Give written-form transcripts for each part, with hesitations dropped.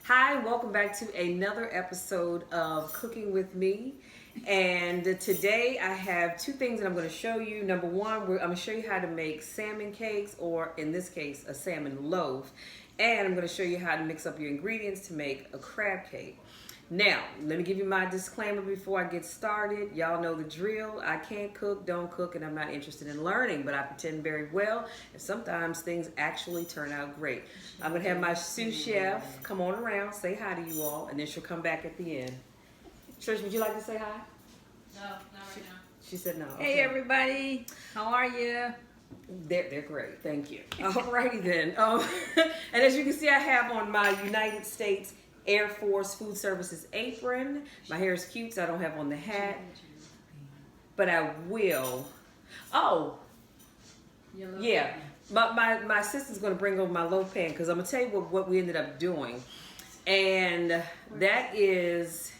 Hi, welcome back to another episode of Cooking with Me. And today I have two things that I'm going to show you. Number one, I'm going to show you how to make salmon cakes, or in this case, a salmon loaf. And I'm going to show you how to mix up your ingredients to make a crab cake. Now, let me give you my disclaimer before I get started. Y'all know the drill. I can't cook, don't cook, and I'm not interested in learning, but I pretend very well, and sometimes things actually turn out great. I'm going to have my sous chef come on around, say hi to you all, and then she'll come back at the end. Trish, would you like to say hi? No, not right now. She said no. Hey everybody, how are you? They're great, thank you. Alrighty then. And as you can see, I have on my United States Air Force Food Services apron. My hair is cute, so I don't have on the hat, but I will. Oh, yeah. My sister's going to bring over my loaf pan because I'm going to tell you what we ended up doing. And that is,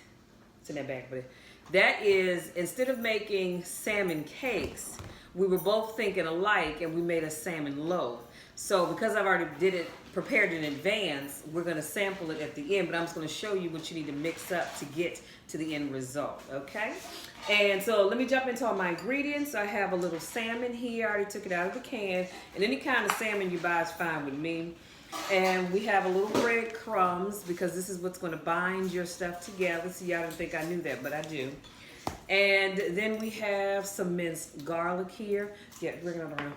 it's in that bag, but that is, instead of making salmon cakes, we were both thinking alike and we made a salmon loaf. So because I've already prepared in advance, we're going to sample it at the end, but I'm just going to show you what you need to mix up to get to the end result, okay? And so let me jump into all my ingredients. I have a little salmon here. I already took it out of the can, and any kind of salmon you buy is fine with me. And we have a little breadcrumbs because this is what's going to bind your stuff together. See, y'all didn't think I knew that, but I do. And then we have some minced garlic here. Yeah, bring it around.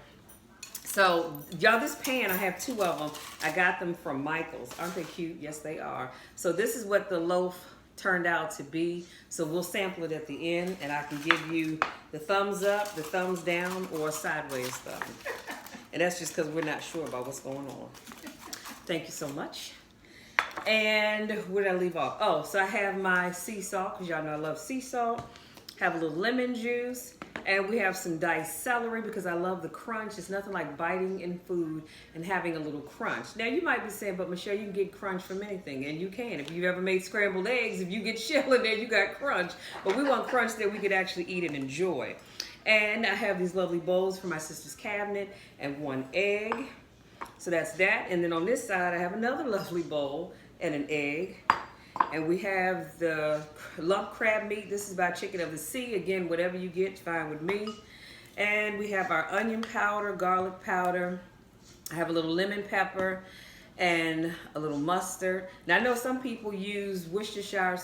So, y'all, this pan, I have two of them. I got them from Michael's. Aren't they cute? Yes, they are. So this is what the loaf turned out to be. So we'll sample it at the end, and I can give you the thumbs up, the thumbs down, or a sideways thumb. And that's just because we're not sure about what's going on. Thank you so much. And where did I leave off? Oh, so I have my sea salt, because y'all know I love sea salt. Have a little lemon juice. And we have some diced celery because I love the crunch. It's nothing like biting in food and having a little crunch. Now, you might be saying, but Michelle, you can get crunch from anything. And you can. If you've ever made scrambled eggs, if you get shell in there, you got crunch. But we want crunch that we could actually eat and enjoy. And I have these lovely bowls from my sister's cabinet and one egg. So that's that. And then on this side, I have another lovely bowl and an egg. And we have the lump crab meat. This is by Chicken of the Sea. Again, whatever you get, fine with me. And we have our onion powder, garlic powder. I have a little lemon pepper and a little mustard. Now, I know some people use Worcestershire.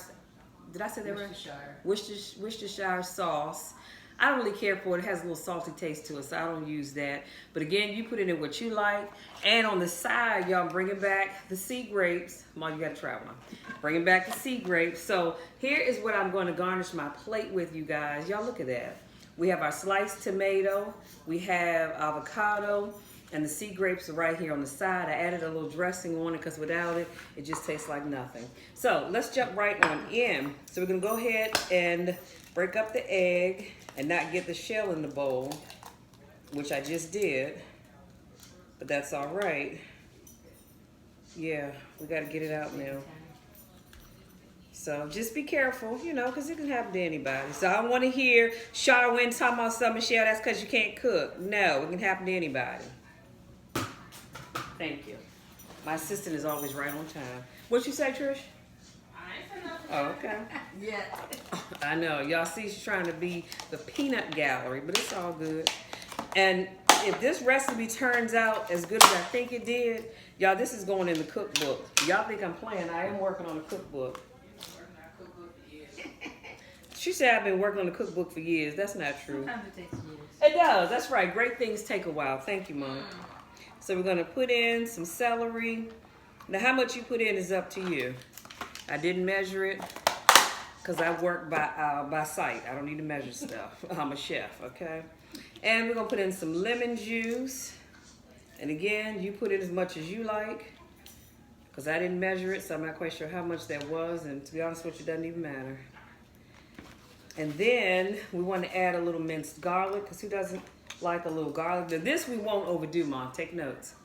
Did I say that right? Worcestershire sauce. I don't really care for it. It has a little salty taste to it, so I don't use that. But again, you put it in what you like. And on the side, y'all, bringing back the sea grapes. Mom, you got to try one. Bringing back the sea grapes. So here is what I'm going to garnish my plate with, you guys. Y'all, look at that. We have our sliced tomato. We have avocado. And the sea grapes are right here on the side. I added a little dressing on it because without it, it just tastes like nothing. So let's jump right on in. So we're going to go ahead and break up the egg and not get the shell in the bowl, which I just did, but that's all right. Yeah, we got to get it out now. So just be careful, you know, because it can happen to anybody. So I want to hear Charlene talking about something, Michelle, that's because you can't cook. No, it can happen to anybody. Thank you. My assistant is always right on time. What you say, Trish? Oh, okay. Yeah. I know. Y'all see she's trying to be the peanut gallery, but it's all good. And if this recipe turns out as good as I think it did, y'all, this is going in the cookbook. Y'all think I'm playing. I am working on a cookbook. She said I've been working on the cookbook for years. That's not true. Sometimes it takes years. It does. That's right. Great things take a while. Thank you, Mom. So we're going to put in some celery. Now, how much you put in is up to you. I didn't measure it because I work by sight. I don't need to measure stuff. I'm a chef, okay? And we're going to put in some lemon juice. And again, you put in as much as you like because I didn't measure it, so I'm not quite sure how much that was. And to be honest with you, it doesn't even matter. And then we want to add a little minced garlic because who doesn't like a little garlic? Now, this we won't overdo, Mom. Take notes.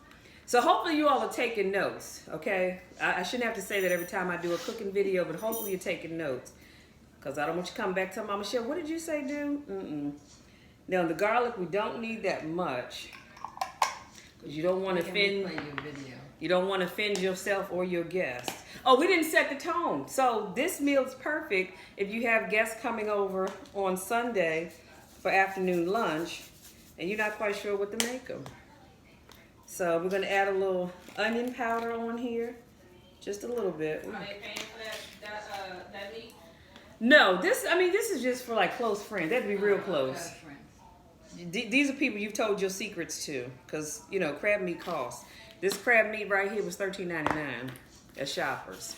So hopefully you all are taking notes, okay? I shouldn't have to say that every time I do a cooking video, but hopefully you're taking notes. Because I don't want you to come back to Mama Michelle, what did you say, do? Now, the garlic, we don't need that much. Because you don't want to offend. You don't want to offend yourself or your guests. Oh, we didn't set the tone. So this meal is perfect if you have guests coming over on Sunday for afternoon lunch and you're not quite sure what to make them. So we're gonna add a little onion powder on here, just a little bit. Are they paying for that meat? No, this is just for like close friends. They have to be real close. These are people you've told your secrets to, because you know crab meat costs. This crab meat right here was $13.99 at Shoppers.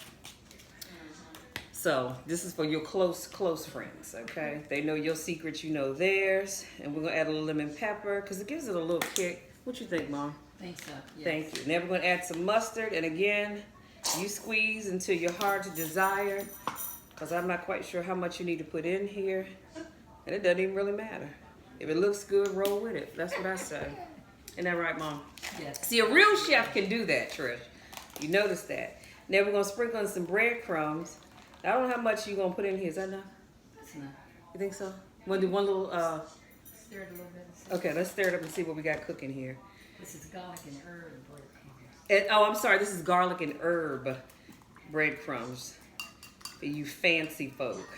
So this is for your close friends, okay? They know your secrets, you know theirs, and we're gonna add a little lemon pepper because it gives it a little kick. What you think, Mom? Think so. Yes. Thank you. Now we're gonna add some mustard, and again, you squeeze until your heart's desire, because I'm not quite sure how much you need to put in here, and it doesn't even really matter. If it looks good, roll with it. That's what I say. Isn't that right, Mom? Yes. See, a real chef can do that, Trish. You notice that. Now we're gonna sprinkle in some breadcrumbs. I don't know how much you're gonna put in here. Is that enough? That's enough. You think so? Wanna do one little, Stir it a little bit. okay, let's stir it up and see what we got cooking here. This is garlic and herb breadcrumbs. And, oh, I'm sorry, this is garlic and herb breadcrumbs for you fancy folk.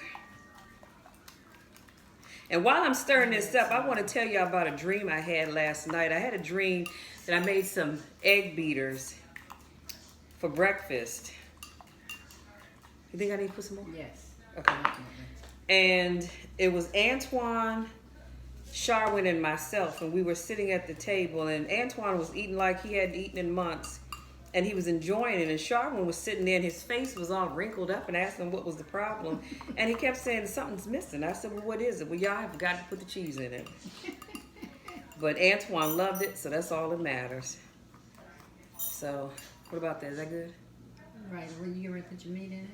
And while I'm stirring this up, I want to tell you about a dream I had last night. I had a dream that I made some egg beaters for breakfast. You think I need to put some more? Yes. Okay. And it was Antoine, Sharwin, and myself, and we were sitting at the table, and Antoine was eating like he hadn't eaten in months, and he was enjoying it, and Sharwin was sitting there, and his face was all wrinkled up, and I asked him what was the problem, and he kept saying something's missing. I said, well, what is it? Well, y'all have got to put the cheese in it. But Antoine loved it, so that's all that matters. So, what about that? Is that good? Right. Were you ready to put your meat in it?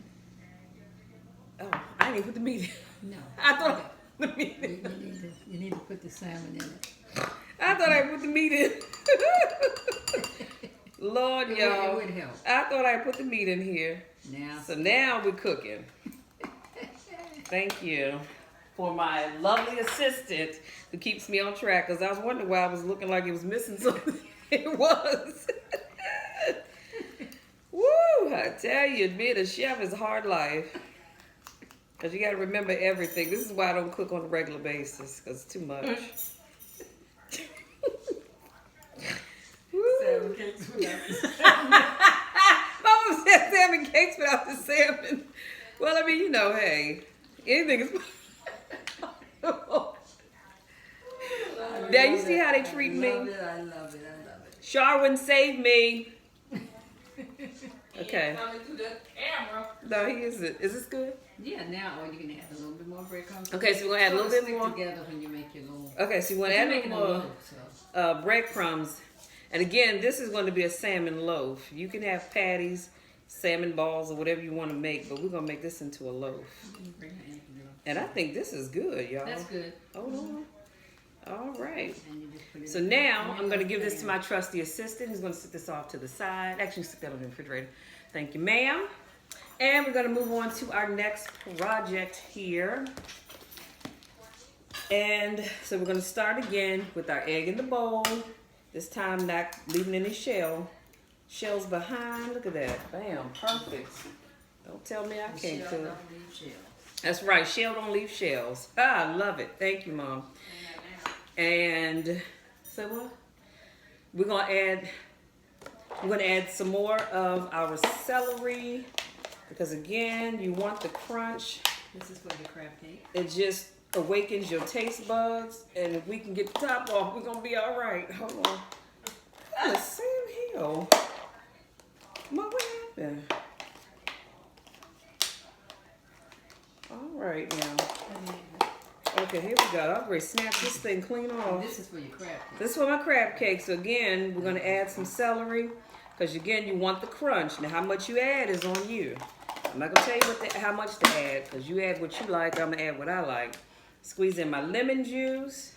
Oh, I didn't even put the meat in. No. I thought I put the meat in. You need to put the salmon in it. I thought I put the meat in. Lord, y'all. It would help. I thought I put the meat in here. Now. So now we're cooking. Thank you for my lovely assistant who keeps me on track, because I was wondering why I was looking like it was missing something. It was. Woo! I tell you, being a chef is a hard life. Because you got to remember everything. This is why I don't cook on a regular basis, because it's too much. Salmon cakes without the Mama said salmon cakes without the salmon. Well, I mean, you know, hey, anything is. Now you see how they treat me. I love it. I love it. Sharwin saved me. Okay. Coming through the camera. No, he isn't. Is this good? Yeah, now you can add a little bit more breadcrumbs. Okay, so we're gonna add a little bit more. Together when you make your little. Okay, so you want to add a little more breadcrumbs. And again, this is going to be a salmon loaf. You can have patties, salmon balls, or whatever you want to make, but we're going to make this into a loaf. And I think this is good, y'all. That's good. Hold on. All right. And you just put it So now I'm going to give this to my trusty assistant who's going to sit this off to the side. Actually, stick that on the refrigerator. Thank you, ma'am. And we're going to move on to our next project here. And so we're going to start again with our egg in the bowl. This time not leaving any shells behind. Look at that. Bam, perfect. Don't tell me I can't cook. That's right, shell don't leave shells. Ah, I love it. Thank you, Mom. And say what? We're gonna add some more of our celery, because again, you want the crunch. This is for the crab cake. It just awakens your taste buds, and if we can get the top off, we're gonna be all right. Hold on. Oh, Sam Hill. Mom, what happened? All right now. Okay, here we go. I'm ready to snap this thing clean off. This is for your crab cake. This is for my crab cake. So again, we're gonna add some celery, because again, you want the crunch. Now, how much you add is on you. I'm not gonna tell you how much to add, because you add what you like. I'm gonna add what I like. Squeeze in my lemon juice.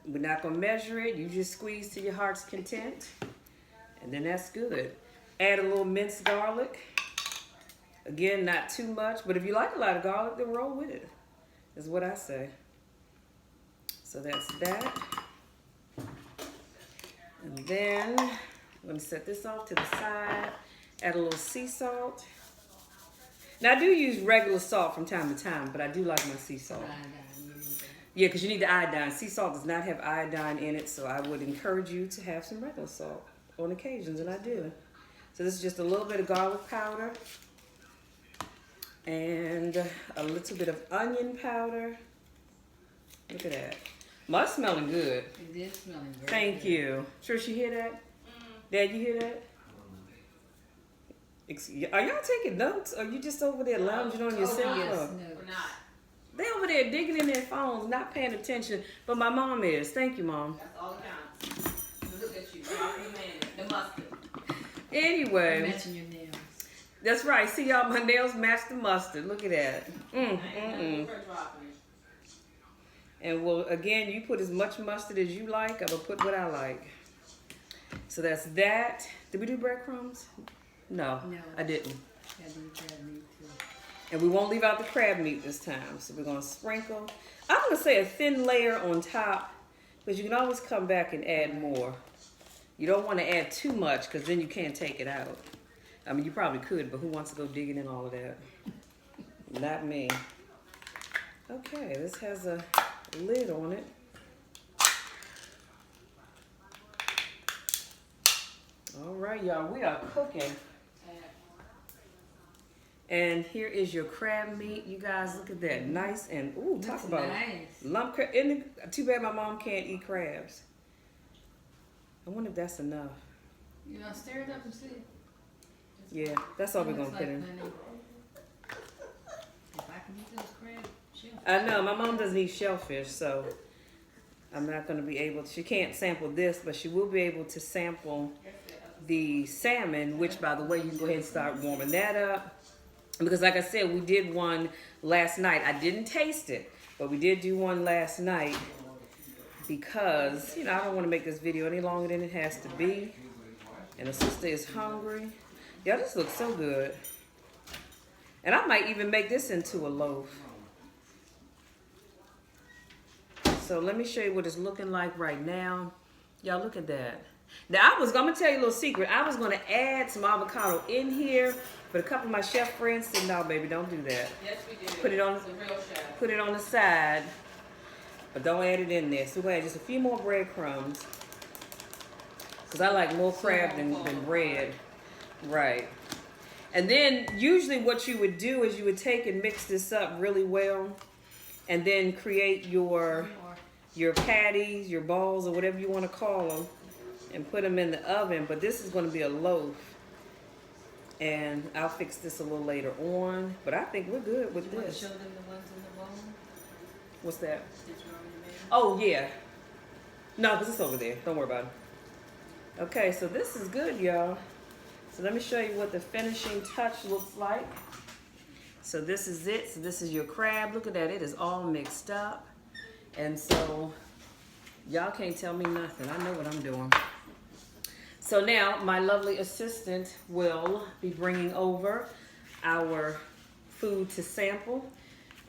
We're not gonna measure it. You just squeeze to your heart's content, and then that's good. Add a little minced garlic. Again, not too much, but if you like a lot of garlic, then roll with it, is what I say. So that's that. And then I'm gonna set this off to the side. Add a little sea salt. Now I do use regular salt from time to time, but I do like my sea salt. Yeah, because you need the iodine. Sea salt does not have iodine in it, so I would encourage you to have some regular salt on occasions, and I do. So this is just a little bit of garlic powder and a little bit of onion powder. Look at that. Must smelling good. It is smelling very Thank good. you. Trish, you hear that? Dad, you hear that? Are y'all taking notes, or you just over there lounging on your cell Yes, phone? no. We're not. They over there digging in their phones, not paying attention. But my mom is. Thank you, Mom. That's all that counts. Look at you. The mustard. Anyway, Matching your nails. that's right. See y'all, my nails match the mustard. Look at that. And well, again, you put as much mustard as you like. I'm gonna put what I like. So that's that. Did we do breadcrumbs? No, No. I didn't. I do crab meat too. And we won't leave out the crab meat this time. So we're gonna sprinkle. I'm gonna say a thin layer on top, but you can always come back and add more. You don't want to add too much because then you can't take it out. I mean, you probably could, but who wants to go digging in all of that? Not me. Okay, this has a lid on it. All right, y'all, we are cooking. And here is your crab meat. You guys, look at that. Nice and, ooh, talk Looks about nice. lump crab. Too bad my mom can't eat crabs. I wonder if that's enough. You gonna stir it up and see? Yeah, that's all we're going to put in. If I can eat those crab shellfish. I know, my mom doesn't eat shellfish, so I'm not going to be able to. She can't sample this, but she will be able to sample the salmon, which, by the way, you can go ahead and start warming that up. Because like I said, we did one last night. I didn't taste it, but we did do one last night because, you know, I don't want to make this video any longer than it has to be. And the sister is hungry. Y'all, this looks so good. And I might even make this into a loaf. So let me show you what it's looking like right now. Y'all, look at that. Now, I'm going to tell you a little secret. I was going to add some avocado in here, but a couple of my chef friends said, no, baby, don't do that. Yes, we do. Put it on, It's a real chef. put it on the side, but don't add it in there. So we're going to add just a few more breadcrumbs, because I like more crab than bread. Right. And then usually what you would do is you would take and mix this up really well, and then create your patties, your balls, or whatever you want to call them, and put them in the oven. But this is going to be a loaf, and I'll fix this a little later on. But I think we're good with You want to this. show them the ones in the bowl What's that? that you already made? Oh, yeah. No, because it's over there. Don't worry about it. Okay, so this is good, y'all. So let me show you what the finishing touch looks like. So this is it. So this is your crab. Look at that. It is all mixed up. And so y'all can't tell me nothing. I know what I'm doing. So now my lovely assistant will be bringing over our food to sample,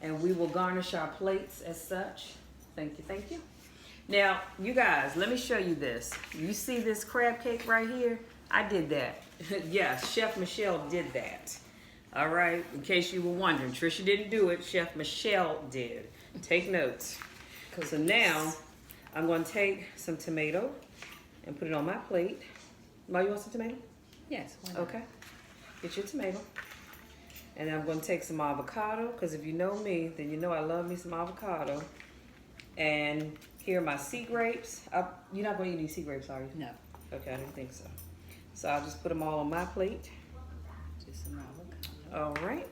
and we will garnish our plates as such. Thank you, thank you. Now, you guys, let me show you this. You see this crab cake right here? I did that. Yes, Chef Michelle did that. All right, in case you were wondering, Trisha didn't do it, Chef Michelle did. Take notes. So now, I'm going to take some tomato and put it on my plate. Ma, you want some tomato? Yes. Why not? Okay. Get your tomato. And then I'm going to take some avocado, because if you know me, then you know I love me some avocado. And here are my sea grapes. You're not going to eat any sea grapes, are you? No. Okay, I didn't think so. So I'll just put them all on my plate. Just some avocado. All right.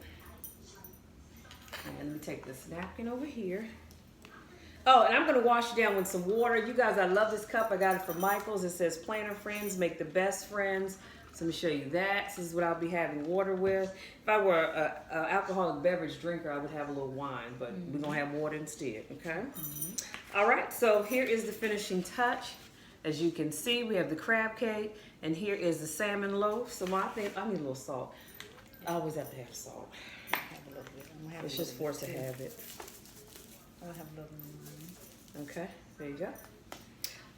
And let me take this napkin over here. Oh, and I'm going to wash it down with some water. You guys, I love this cup. I got it from Michael's. It says, Planner Friends make the best friends. So let me show you that. This is what I'll be having water with. If I were an alcoholic beverage drinker, I would have a little wine, but we're going to have water instead, okay? All right, so here is the finishing touch. As you can see, we have the crab cake, and here is the salmon loaf. So I think I need a little salt. I always have to have salt. Have a little bit. I'm gonna have It's a just little forced to bit, too. have it. I'll have a little. Okay, there you go.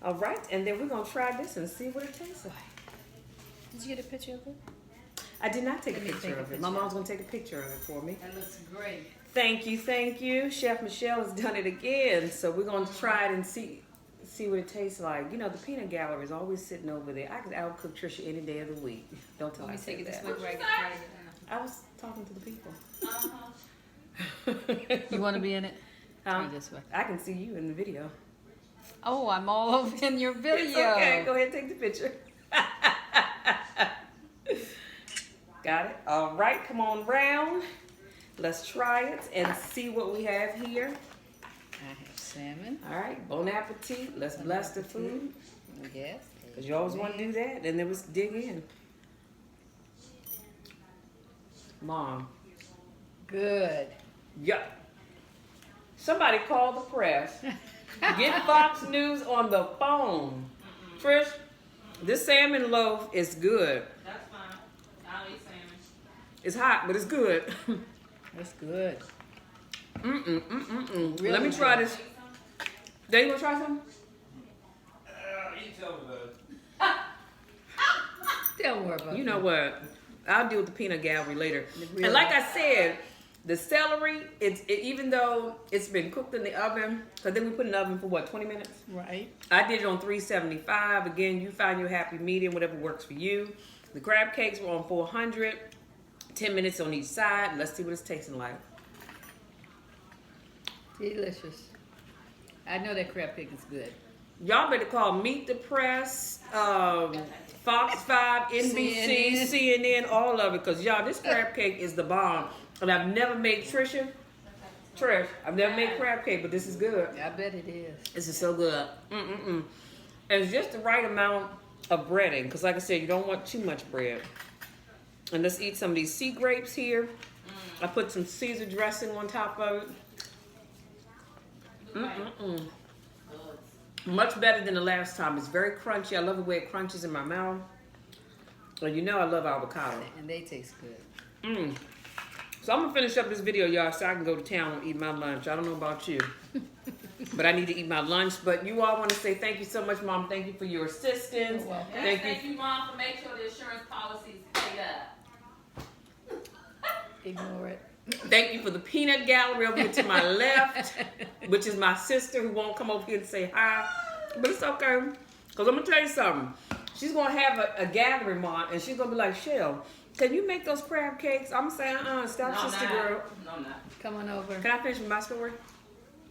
All right, and then we're going to try this and see what it tastes like. Did you get a picture of it? I did not take a Let me picture take a of it. My picture. mom's gonna take a picture of it for me. That looks great. Thank you, thank you. Chef Michelle has done it again. So we're gonna try it and see what it tastes like. You know, the peanut gallery is always sitting over there. I could outcook Trisha any day of the week. Don't tell Let me me take it that. this way where I can try it. I was talking to the people. You want to be in it? Try Um, this way. I can see you in the video. Oh, I'm all over in your video. It's okay, go ahead and take the picture. Got it? All right, come on round. Let's try it and see what we have here. I have salmon. All right, bon appetit. Let's bless the food. Yes. Because you always want to do that, and then let's dig in. Mom. Good. Yup. Somebody call the press. Get Fox News on the phone. Trish, this salmon loaf is good. That's fine. I'll eat salmon. It's hot, but it's good. That's good. Really Let me try good. this. Dave, you want to try some? You tell me about it. Don't worry about You know what? I'll deal with the peanut gallery later. Really? And like I said, the celery, even though it's been cooked in the oven, because then we put it in the oven for what, 20 minutes? Right. I did it on 375. Again, you find your happy medium, whatever works for you. The crab cakes were on 400. 10 minutes on each side. Let's see what it's tasting like. Delicious. I know that crab cake is good. Y'all better call Meet the Press, Fox 5, NBC, CNN, all of it. Because y'all, this crab cake is the bomb. And I've never made Trish, I've never made crab cake, but this is good. I bet it is. This is so good. And it's just the right amount of breading. Because like I said, you don't want too much bread. And let's eat some of these sea grapes here. I put some Caesar dressing on top of it. Much better than the last time. It's very crunchy. I love the way it crunches in my mouth. And you know I love avocado. And they taste good. So I'm going to finish up this video, y'all, so I can go to town and eat my lunch. I don't know about you. But I need to eat my lunch. But you all want to say thank you so much, Mom. Thank you for your assistance. You're welcome. Thank you. Thank you, Mom, for making sure the insurance policies paid up. Ignore it. Thank you for the peanut gallery over here to my left, which is my sister who won't come over here and say hi. But it's okay. Because I'm going to tell you something. She's going to have a gathering, Mom, and she's going to be like, Shell, can you make those crab cakes? I'm saying, stop, No, sister not. girl. No, not. Come on over. Can I finish with my story?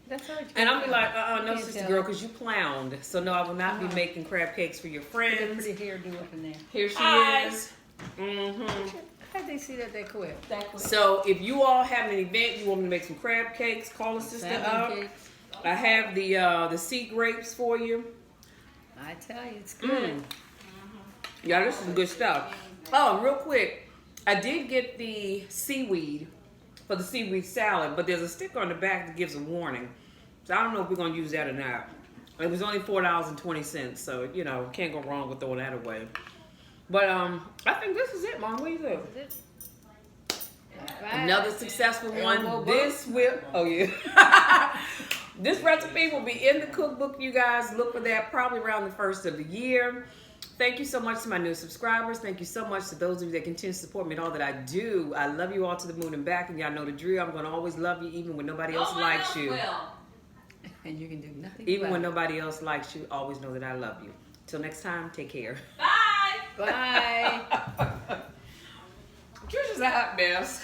That's all right. And I'll be like, no, Can't sister tell. girl, because you clowned. So no, I will not be Uh-huh. making crab cakes for your Put a friends. pretty hairdo up in there. Here she Hi. is. How'd they see that quick? So if you all have an event, you want me to make some crab cakes, call a sister Salmon up. cakes. I have the sea grapes for you. I tell you, it's good. Yeah, this is good stuff. Oh, real quick, I did get the seaweed for the seaweed salad, but there's a sticker on the back that gives a warning. So I don't know if we're going to use that or not. It was only $4.20, so, you know, can't go wrong with throwing that away. But I think this is it, Mom. What do you think? Is it? Right. Another successful one. Elbow This will, oh yeah. This recipe will be in the cookbook, you guys. Look for that probably around the first of the year. Thank you so much to my new subscribers. Thank you so much to those of you that continue to support me in all that I do. I love you all to the moon and back, and y'all know the drill. I'm going to always love you even when nobody else likes you. And you can do nothing Even about when it. nobody else likes you, always know that I love you. Till next time, take care. Bye. Bye. Trisha's a hot mess.